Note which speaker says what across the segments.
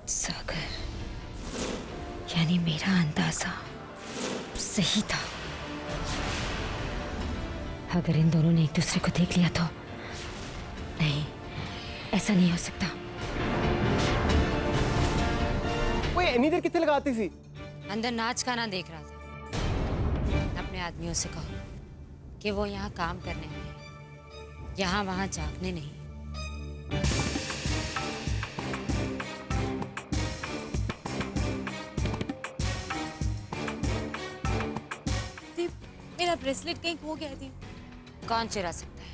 Speaker 1: सागर, यानी मेरा अंदाजा सही था। अगर इन दोनों ने एक दूसरे को देख लिया तो नहीं, ऐसा नहीं हो सकता।
Speaker 2: वो इतनी देर कितने लगाती थी?
Speaker 1: अंदर नाच गाना देख रहा था। अपने आदमियों से कहो कि वो यहाँ काम करने आए, यहाँ वहां जागने नहीं।
Speaker 3: मेरा ब्रेसलेट कहीं खो गया थी।
Speaker 1: कौन चुरा सकता है?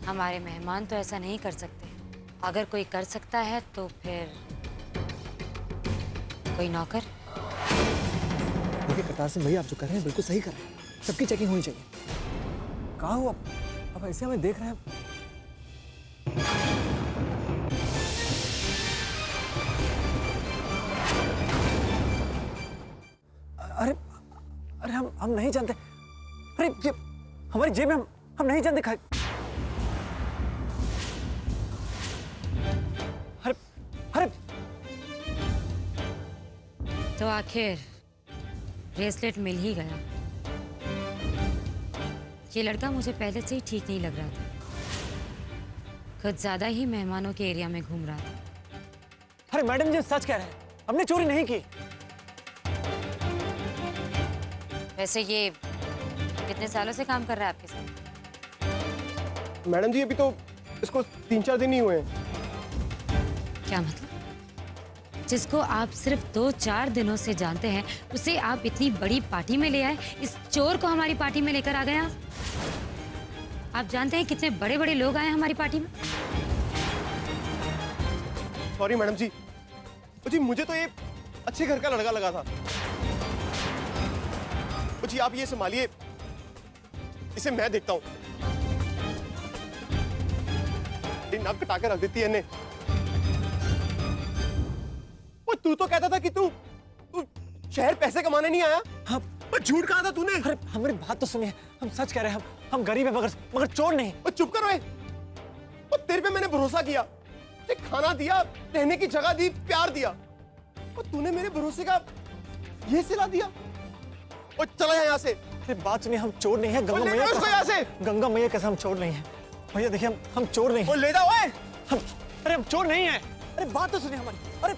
Speaker 1: हमारे मेहमान तो ऐसा नहीं कर सकते। अगर कोई कर सकता है तो फिर कोई नौकर।
Speaker 2: देखिए कतार सिंह भैया, आप जो कर रहे हैं बिल्कुल सही कर रहे हैं। सबकी चेकिंग होनी चाहिए। कहाँ हो अब ऐसे हमें देख रहे हैं। अरे अरे हम नहीं जानते। अरे ये हमारी जेब में हम नहीं जानते। अरे अरे
Speaker 1: तो आखिर ब्रेसलेट मिल ही गया। ये लड़का मुझे पहले से ही ठीक नहीं लग रहा था। कुछ ज्यादा ही मेहमानों के एरिया में घूम रहा था।
Speaker 2: अरे मैडम जी सच कह रहे हैं, हमने चोरी नहीं की।
Speaker 1: वैसे ये कितने सालों से काम कर रहा है आपके साथ?
Speaker 4: मैडम जी अभी तो इसको 3-4 दिन ही हुए हैं।
Speaker 1: क्या मतलब? जिसको आप सिर्फ 2-4 दिनों से जानते हैं, उसे आप इतनी बड़ी पार्टी में ले आए? इस चोर को हमारी पार्टी में लेकर आ गए आप? आप जानते हैं कितने बड़े बड़े लोग आए हमारी पार्टी में?
Speaker 4: सॉरी मैडम जी। जी मुझे तो ये अच्छे घर का लड़का लगा था। जी आप ये संभालिए, इसे मैं देखता हूँ। नाक कटा कर रख देती है इन्हें। तू तो कहता था कि तू शहर पैसे कमाने नहीं आया।
Speaker 2: हाँ
Speaker 4: झूठ कहा था तूने।
Speaker 2: अरे हमारी बात तो सुनिए, हम सच कह रहे हैं। हम गरीब है मगर चोर नहीं।
Speaker 4: चुप करो। तेरे पे मैंने भरोसा किया, खाना दिया, रहने की जगह दी, प्यार दिया, और तूने मेरे भरोसे का ये सिला दिया। और चला यहाँ से।
Speaker 2: अरे बात सुनिए, हम चोर नहीं है। गंगा मैया कैसे हम चोर नहीं है। भैया देखिए, हम चोर नहीं है।
Speaker 4: ले जाओ।
Speaker 2: अरे हम चोर नहीं है। अरे बात तो सुनिए हमारी। अरे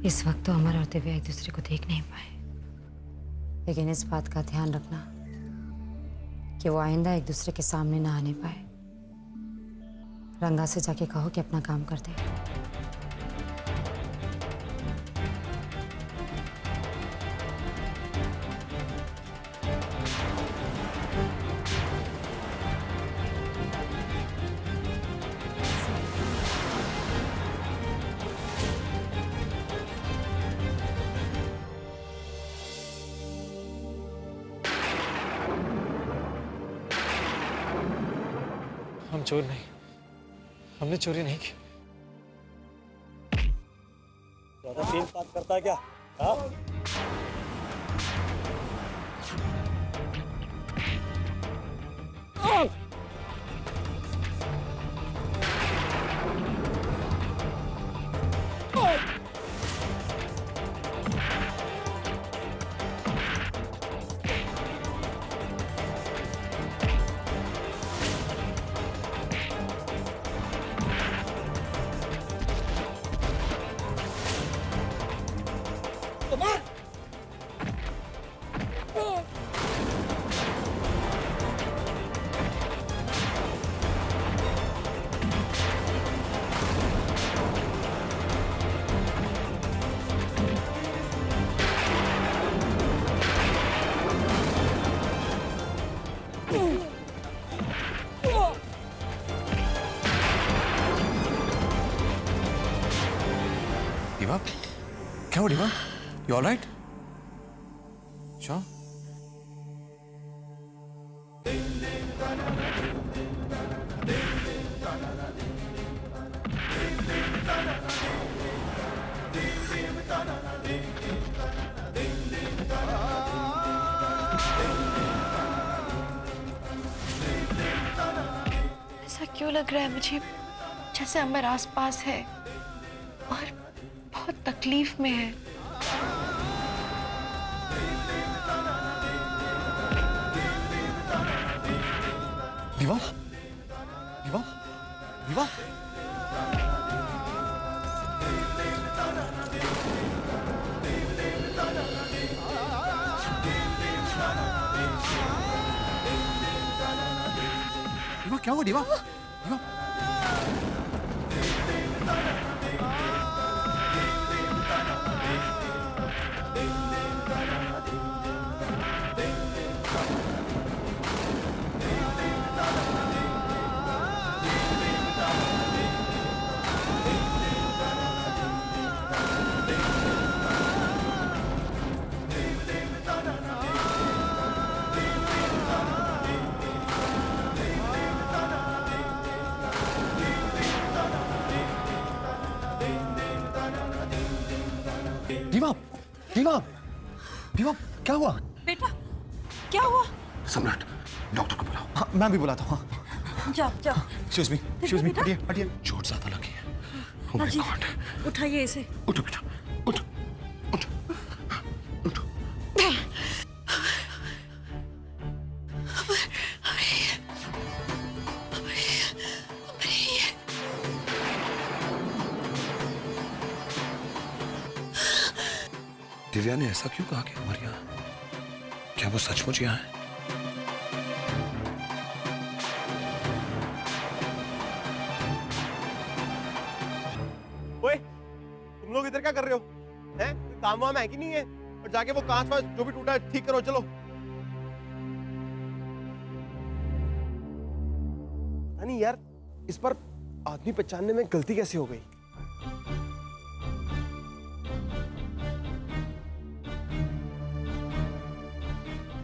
Speaker 1: इस वक्त तो अमर और दिव्या एक दूसरे को देख नहीं पाए, लेकिन इस बात का ध्यान रखना कि वो आइंदा एक दूसरे के सामने ना आने पाए। रंगा से जाके कहो कि अपना काम कर दे।
Speaker 2: हम चोर नहीं, हमने चोरी नहीं की।
Speaker 5: ज्यादा तेज बात करता है क्या? हाँ?
Speaker 6: Diva? क्या हो Diva? You all right? Sure?
Speaker 3: लग रहा है मुझे जैसे अमर आसपास है और बहुत तकलीफ में है।
Speaker 2: विवा, विवा, विवा।
Speaker 6: डिवा क्या हुआ डिवा? डिवा
Speaker 2: विवा, विवा, विवा, क्या हुआ?
Speaker 3: बेटा क्या हुआ?
Speaker 6: सम्राट डॉक्टर को बुलाओ।
Speaker 2: हाँ, मैं भी बुलाता हूँ। हाँ।
Speaker 3: जाओ जाओ।
Speaker 2: Excuse me, हटिए, हटिए।
Speaker 6: चोट ज्यादा लगी है। Oh my
Speaker 3: अजी,
Speaker 6: God।
Speaker 3: उठाइए इसे।
Speaker 6: उठो बेटा, उठो, उठो, उठो। दिव्या ने ऐसा क्यों कहा कि अमर यहाँ है? क्या वो सचमुच यहाँ है?
Speaker 4: ओए, तुम लोग इधर क्या कर रहे हो? हैं? कोई काम वाम है कि नहीं है? और जाके वो कांच वाच जो भी टूटा है ठीक करो, चलो। पता नहीं यार, इस पर आदमी पहचानने में गलती कैसे हो गई?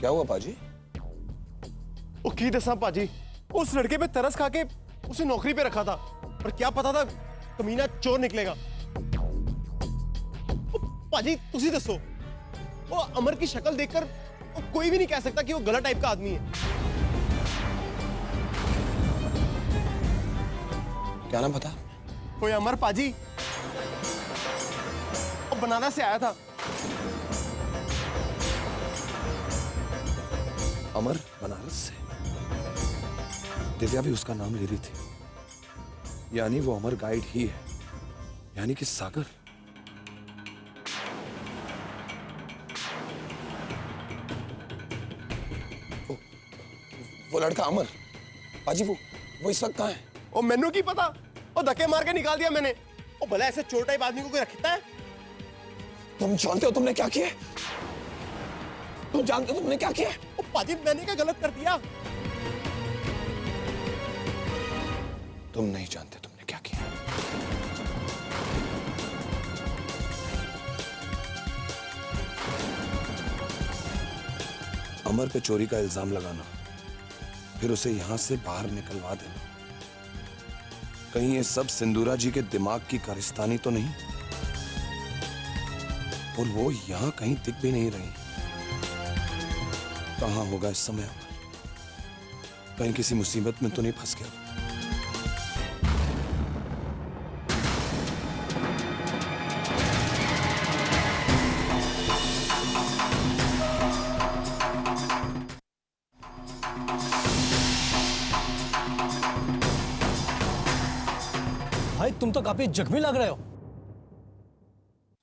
Speaker 6: क्या हुआ पाजी?
Speaker 4: ओ की दसा पाजी, उस लड़के पे तरस खा के उसे नौकरी पे रखा था, पर क्या पता था कमीना चोर निकलेगा। ओ पाजी तुसी दसो, वो अमर की शक्ल देखकर कोई भी नहीं कह सकता कि वो गलत टाइप का आदमी है।
Speaker 6: क्या नाम पता?
Speaker 4: कोई अमर पाजी, वो बनारस से आया था।
Speaker 6: अमर बनारस से? दिव्या भी उसका नाम ले रही थी, यानी वो अमर गाइड ही है, यानी कि सागर। वो लड़का अमर, पाजी वो इस वक्त कहाँ है?
Speaker 4: ओ मैनू की पता, वो धक्के मार के निकाल दिया मैंने। ओ भला ऐसे चोर टाइप आदमी को कोई रखता है?
Speaker 6: तुम जानते हो तुमने क्या किया? तुम जानते हो तुमने क्या किया?
Speaker 4: ओ पाजी मैंने क्या गलत कर दिया?
Speaker 6: तुम नहीं जानते तुमने क्या किया। अमर पे चोरी का इल्जाम लगाना, फिर उसे यहां से बाहर निकलवा देना, कहीं ये सब सिंदूरा जी के दिमाग की कारस्तानी तो नहीं? और वो यहां कहीं दिख भी नहीं रही। कहां होगा इस समय अमर? कहीं किसी मुसीबत में तो नहीं फंस गया?
Speaker 5: भाई तुम तो काफी जख्मी लग रहे हो।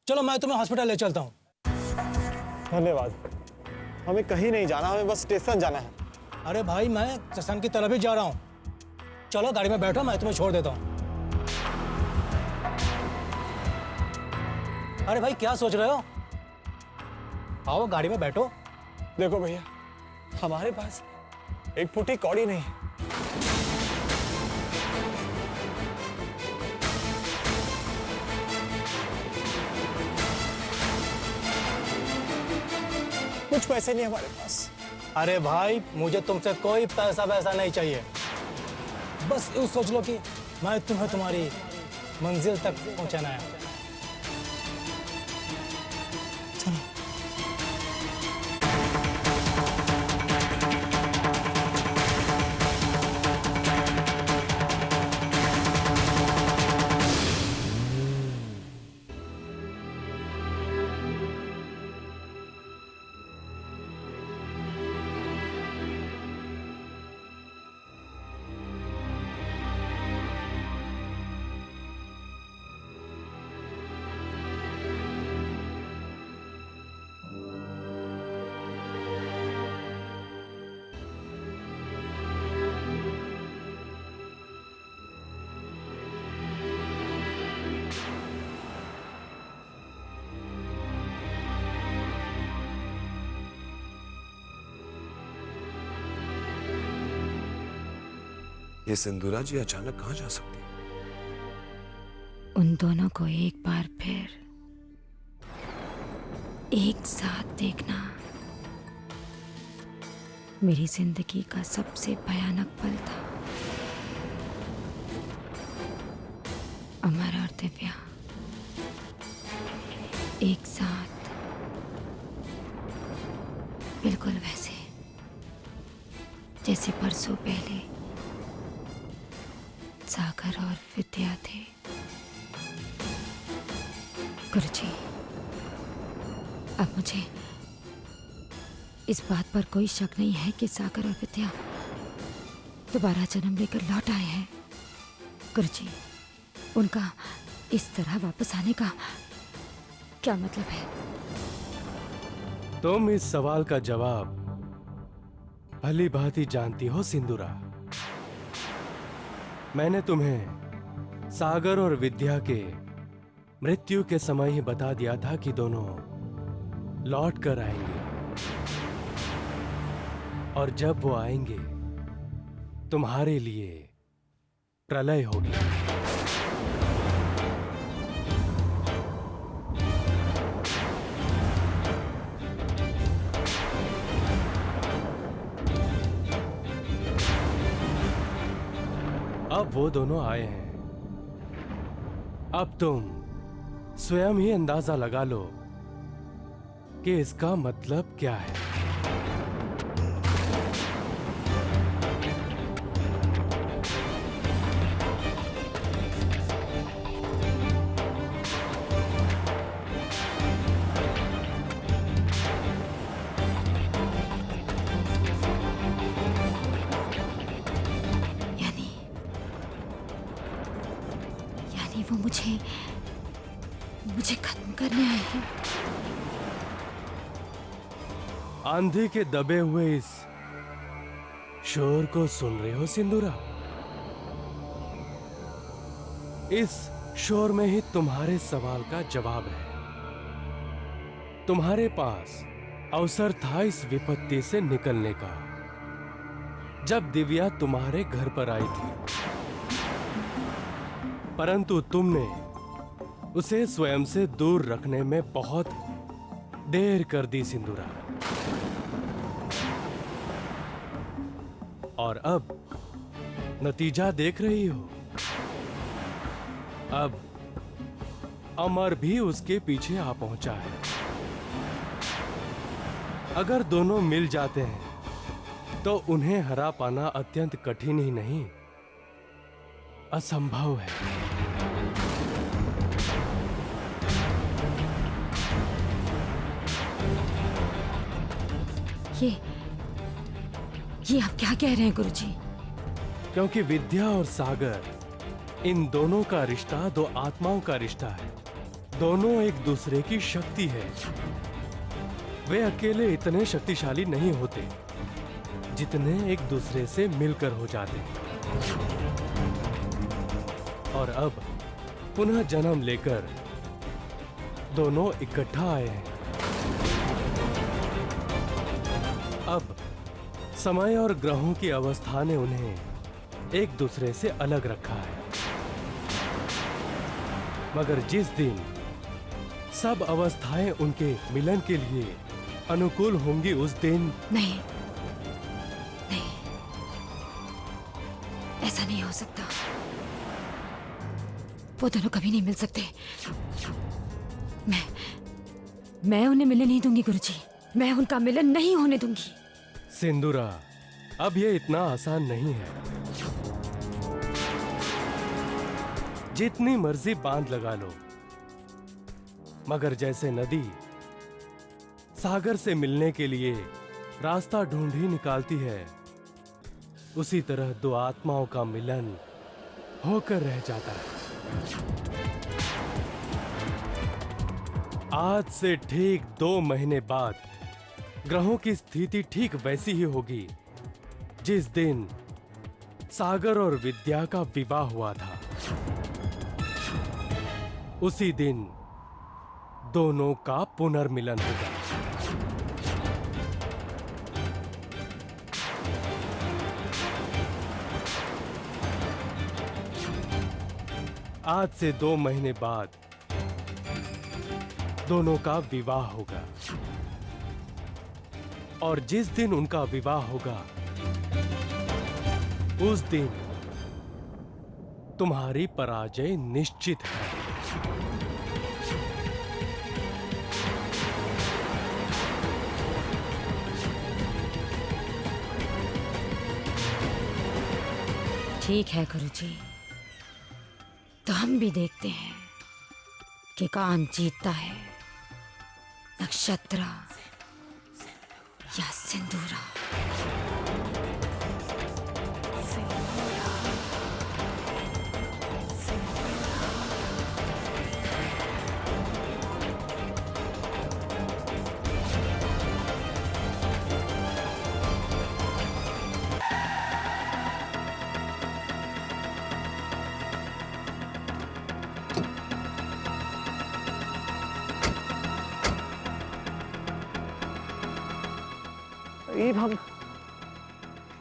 Speaker 5: चलो मैं तुम्हें हॉस्पिटल ले चलता हूँ।
Speaker 2: धन्यवाद। हमें कहीं नहीं जाना, हमें बस स्टेशन जाना है।
Speaker 5: अरे भाई मैं स्टेशन की तरफ ही जा रहा हूँ। चलो गाड़ी में बैठो, मैं तुम्हें छोड़ देता हूँ। अरे भाई क्या सोच रहे हो? आओ गाड़ी में बैठो।
Speaker 2: देखो भैया, हमारे पास एक फुटी कौड़ी नहीं है। कुछ पैसे नहीं हमारे पास।
Speaker 5: अरे भाई मुझे तुमसे कोई पैसा वैसा नहीं चाहिए। बस यूँ सोच लो कि मैं तुम्हें तुम्हारी मंजिल तक पहुंचाना है।
Speaker 6: ये सिंदूरा जी अचानक कहाँ जा सकती है?
Speaker 1: उन दोनों को एक बार फिर एक साथ देखना मेरी जिंदगी का सबसे भयानक पल था। अमर और दिव्या एक साथ, बिल्कुल वैसे जैसे परसों पहले सागर और विद्या थे। गुरुजी, अब मुझे इस बात पर कोई शक नहीं है कि सागर और विद्या दोबारा जन्म लेकर लौट आए हैं। गुरुजी, उनका इस तरह वापस आने का क्या मतलब है?
Speaker 7: तुम इस सवाल का जवाब भली भांति जानती हो सिंदूरा। मैंने तुम्हें सागर और विद्या के मृत्यु के समय ही बता दिया था कि दोनों लौट कर आएंगे, और जब वो आएंगे तुम्हारे लिए प्रलय होगी। अब वो दोनों आए हैं। अब तुम स्वयं ही अंदाजा लगा लो कि इसका मतलब क्या है।
Speaker 1: यानी वो मुझे खत्म करने आए हैं।
Speaker 7: आंधी के दबे हुए इस शोर को सुन रहे हो सिंदूरा? इस शोर में ही तुम्हारे सवाल का जवाब है। तुम्हारे पास अवसर था इस विपत्ति से निकलने का, जब दिव्या तुम्हारे घर पर आई थी, परंतु तुमने उसे स्वयं से दूर रखने में बहुत देर कर दी सिंदूरा। और अब नतीजा देख रही हो। अब अमर भी उसके पीछे आ पहुंचा है। अगर दोनों मिल जाते हैं तो उन्हें हरा पाना अत्यंत कठिन ही नहीं, असंभव है।
Speaker 1: ये आप क्या कह रहे हैं गुरुजी?
Speaker 7: क्योंकि विद्या और सागर, इन दोनों का रिश्ता दो आत्माओं का रिश्ता है। दोनों एक दूसरे की शक्ति है। वे अकेले इतने शक्तिशाली नहीं होते जितने एक दूसरे से मिलकर हो जाते हैं। और अब पुनः जन्म लेकर दोनों इकट्ठा आए हैं। अब समय और ग्रहों की अवस्था ने उन्हें एक दूसरे से अलग रखा है। मगर जिस दिन सब अवस्थाएं उनके मिलन के लिए अनुकूल होंगी, उस दिन
Speaker 1: नहीं, ऐसा नहीं हो सकता। वो दोनों कभी नहीं मिल सकते। मैं उन्हें मिलने नहीं दूंगी गुरुजी। मैं उनका मिलन नहीं होने दूंगी।
Speaker 7: सिंदूरा, अब यह इतना आसान नहीं है। जितनी मर्जी बांध लगा लो, मगर जैसे नदी सागर से मिलने के लिए रास्ता ढूंढ ही निकालती है, उसी तरह दो आत्माओं का मिलन होकर रह जाता है। आज से ठीक 2 महीने बाद ग्रहों की स्थिति ठीक वैसी ही होगी जिस दिन सागर और विद्या का विवाह हुआ था। उसी दिन दोनों का पुनर्मिलन होगा। आज से 2 महीने बाद दोनों का विवाह होगा और जिस दिन उनका विवाह होगा उस दिन तुम्हारी पराजय निश्चित है।
Speaker 1: ठीक है गुरुजी, तो हम भी देखते हैं कि कौन जीतता है, नक्षत्र या सिंदूरा।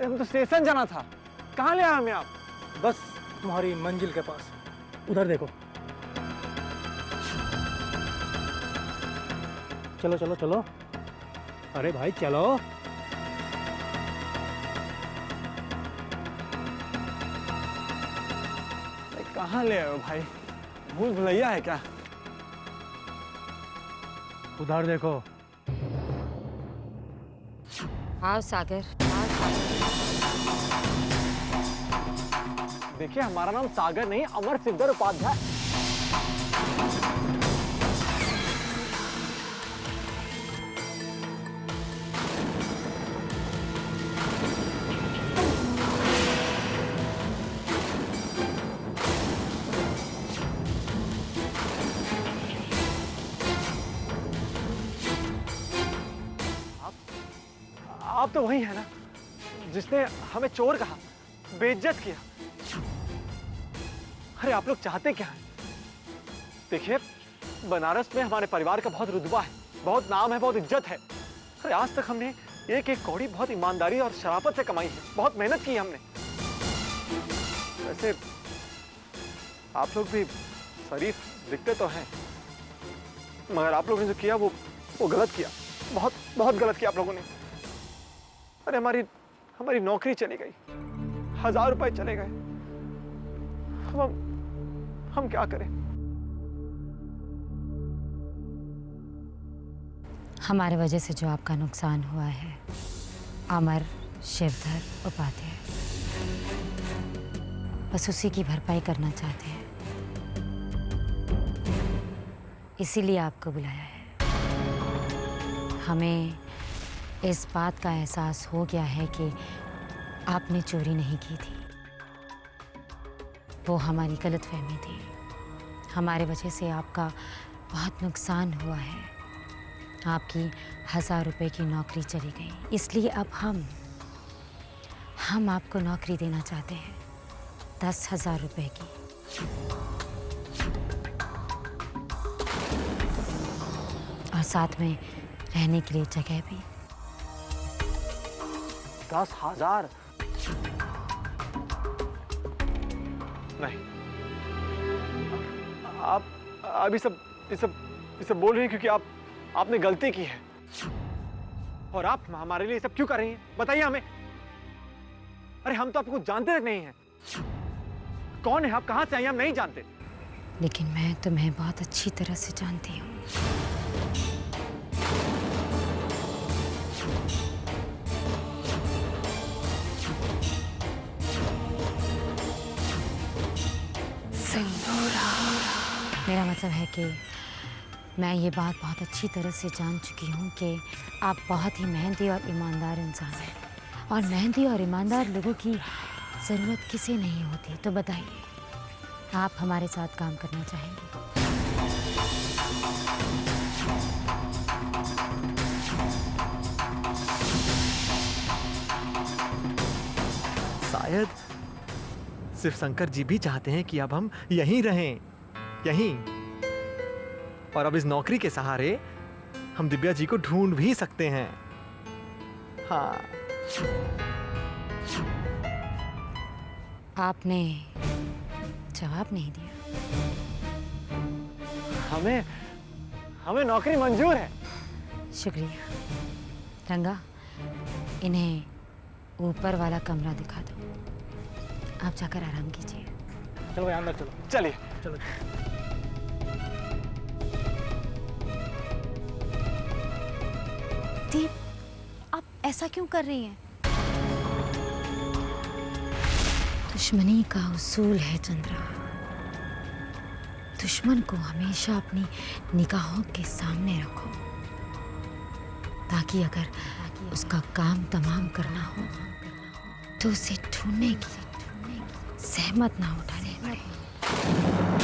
Speaker 2: हम तो स्टेशन जाना था, कहाँ ले आए हमें आप?
Speaker 5: बस तुम्हारी मंजिल के पास, उधर देखो। चलो चलो चलो, अरे भाई चलो।
Speaker 2: कहाँ ले आए हो भाई? भूल भुलैया है क्या?
Speaker 5: उधर देखो।
Speaker 1: आओ सागर, आओ सागर।
Speaker 2: देखिए, हमारा नाम सागर नहीं, अमर सिद्धर उपाध्याय। आप तो वही है ना जिसने हमें चोर कहा, बेइज्जत किया। अरे आप लोग चाहते क्या हैं? देखिए, बनारस में हमारे परिवार का बहुत रुतबा है, बहुत नाम है, बहुत इज्जत है। अरे आज तक हमने एक एक कौड़ी बहुत ईमानदारी और शराफत से कमाई है, बहुत मेहनत की हमने। वैसे आप लोग भी शरीफ दिखते तो हैं, मगर आप लोगों ने जो किया वो गलत किया, बहुत बहुत गलत किया आप लोगों ने। अरे हमारी नौकरी चली गई, 1000 रुपए चले गए। हम क्या करें?
Speaker 1: हमारे वजह से जो आपका नुकसान हुआ है, अमर शिवधर उपाध्याय, बस उसी की भरपाई करना चाहते हैं, इसीलिए आपको बुलाया है। हमें इस बात का एहसास हो गया है कि आपने चोरी नहीं की थी, वो हमारी गलतफहमी थी। हमारे वजह से आपका बहुत नुकसान हुआ है, आपकी 1000 रुपए की नौकरी चली गई। इसलिए अब हम आपको नौकरी देना चाहते हैं, 10,000 रुपए की। और साथ में रहने के लिए जगह भी।
Speaker 2: 10,000? नहीं, आप अभी ये सब बोल रही हैं क्योंकि आपने गलती की है। और आप हमारे लिए सब क्यों कर रही हैं? बताइए हमें। अरे हम तो आपको जानते तक नहीं हैं। कौन है आप, कहां से आई हम नहीं जानते।
Speaker 1: लेकिन मैं तुम्हें बहुत अच्छी तरह से जानती हूँ। मेरा मतलब है कि मैं ये बात बहुत अच्छी तरह से जान चुकी हूँ कि आप बहुत ही मेहनती और ईमानदार इंसान हैं, और मेहनती और ईमानदार लोगों की ज़रूरत किसी नहीं होती। तो बताइए, आप हमारे साथ काम करना चाहेंगे?
Speaker 2: शायद सिर्फ शंकर जी भी चाहते हैं कि अब हम यहीं रहें, यहीं। और अब इस नौकरी के सहारे हम दिव्या जी को ढूंढ भी सकते हैं। हाँ।
Speaker 1: आपने जवाब नहीं दिया।
Speaker 2: हमें हमें नौकरी मंजूर है।
Speaker 1: शुक्रिया। रंगा, इन्हें ऊपर वाला कमरा दिखा दो। आप जाकर आराम कीजिए।
Speaker 5: चलो भाई अंदर चलो।
Speaker 2: चलिए।
Speaker 5: चलो।
Speaker 8: दीप, आप ऐसा क्यों कर रही हैं?
Speaker 1: दुश्मनी का उसूल है चंद्रा। दुश्मन को हमेशा अपनी निगाहों के सामने रखो, ताकि अगर उसका काम तमाम करना हो तो उसे ढूंढने की सहमत ना उठाने पड़े।